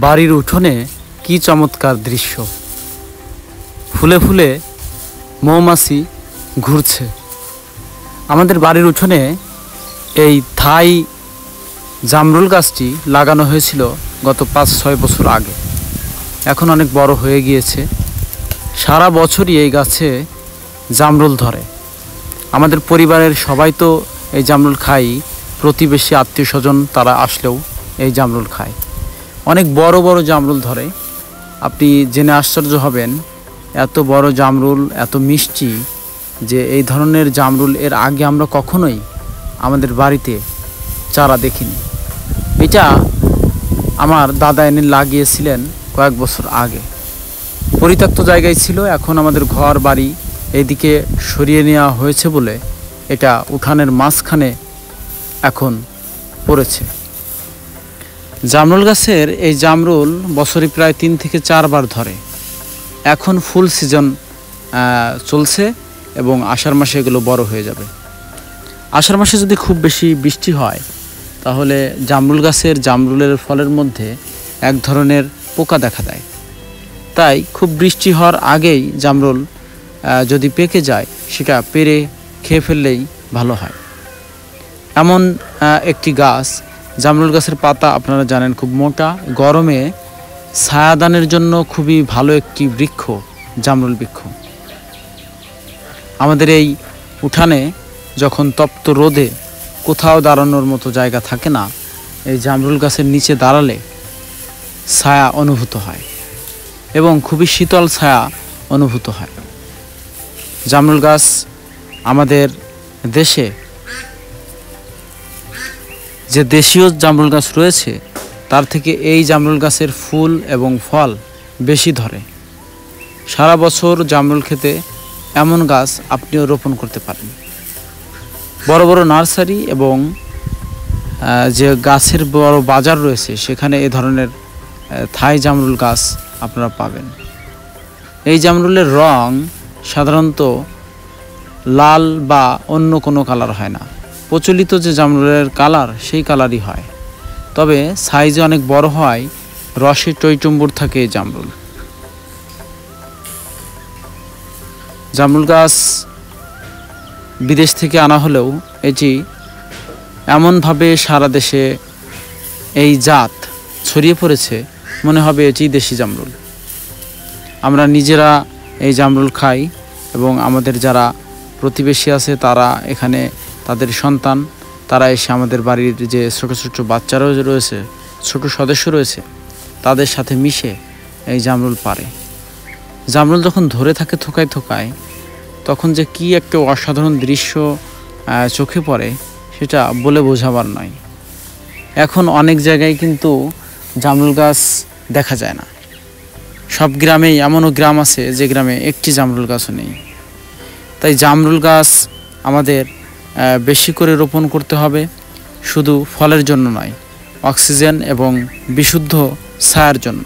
বাড়ির উঠোনে কি চমৎকার দৃশ্য! ফুলে ফুলে মৌমাছি ঘুরছে। আমাদের বাড়ির উঠোনে এই থাই জামরুল গাছটি লাগানো হয়েছিল গত 5-6 বছর আগে। এখন অনেক বড় হয়ে গিয়েছে। সারা বছরই এই গাছে জামরুল ধরে। আমাদের পরিবারের সবাই তো এই জামরুল খাই, প্রতিবেশী আত্মীয় স্বজন তারা আসলেও এই জামরুল খায়। অনেক বড় বড় জামরুল ধরে। আপনি জেনে আশ্চর্য হবেন, এত বড় জামরুল এত মিষ্টি যে এই ধরনের জামরুল এর আগে আমরা কখনোই আমাদের বাড়িতে চারা দেখিনি। এটা আমার দাদা এনে লাগিয়েছিলেন কয়েক বছর আগে। পরিত্যক্ত জায়গায় ছিল, এখন আমাদের ঘর বাড়ি এইদিকে সরিয়ে নেওয়া হয়েছে বলে এটা উঠানের মাঝখানে এখন পড়েছে। জামরুল গাছের এই জামরুল বছরে প্রায় 3 থেকে 4 বার ধরে। এখন ফুল সিজন চলছে এবং আষাঢ় মাসে এগুলো বড় হয়ে যাবে। আষাঢ় মাসে যদি খুব বেশি বৃষ্টি হয় তাহলে জামরুল গাছের জামরুলের ফলের মধ্যে এক ধরনের পোকা দেখা দেয়। তাই খুব বৃষ্টি হওয়ার আগেই জামরুল যদি পেকে যায় সেটা পেরে খেয়ে ফেললেই ভালো হয়। এমন একটি গাছ জামরুল গাছের পাতা আপনারা জানেন খুব মোটা, গরমে ছায়াদানের জন্য খুবই ভালো একটি বৃক্ষ জামরুল বৃক্ষ। আমাদের এই উঠানে যখন তপ্ত রোদে কোথাও দাঁড়ানোর মতো জায়গা থাকে না, এই জামরুল গাছের নিচে দাঁড়ালে ছায়া অনুভূত হয় এবং খুবই শীতল ছায়া অনুভূত হয়। জামরুল গাছ আমাদের দেশে যে দেশীয় জামরুল গাছ রয়েছে তার থেকে এই জামরুল গাছের ফুল এবং ফল বেশি ধরে। সারা বছর জামরুল খেতে এমন গাছ আপনিও রোপণ করতে পারেন। বড় বড় নার্সারি এবং যে গাছের বড় বাজার রয়েছে সেখানে এ ধরনের থাই জামরুল গাছ আপনারা পাবেন। এই জামরুলের রং সাধারণত লাল বা অন্য কোনো কালার হয় না। প্রচলিত যে জামরুলের কালার সেই কালারই হয়, তবে সাইজে অনেক বড় হয়, রসে টইটুম্বুর থাকে এই জামরুল। জামরুল গাছ বিদেশ থেকে আনা হলেও এটি এমনভাবে সারা দেশে এই জাত ছড়িয়ে পড়েছে মনে হবে এটি দেশি জামরুল। আমরা নিজেরা এই জামরুল খাই এবং আমাদের যারা প্রতিবেশী আছে তারা এখানে তাদের সন্তান তারা এসে আমাদের বাড়ির যে ছোট ছোট বাচ্চারাও রয়েছে, ছোট সদস্য রয়েছে, তাদের সাথে মিশে এই জামরুল পারে। জামরুল যখন ধরে থাকে থোকায় থোকায় তখন যে কি একটা অসাধারণ দৃশ্য চোখে পড়ে সেটা বলে বোঝাবার নয়। এখন অনেক জায়গায় কিন্তু জামরুল গাছ দেখা যায় না। সব গ্রামেই এমনও গ্রাম আছে যে গ্রামে একটি জামরুল গাছও নেই। তাই জামরুল গাছ আমাদের বেশি করে রোপণ করতে হবে, শুধু ফলের জন্য নয়, অক্সিজেন এবং বিশুদ্ধ ছায়ার জন্য।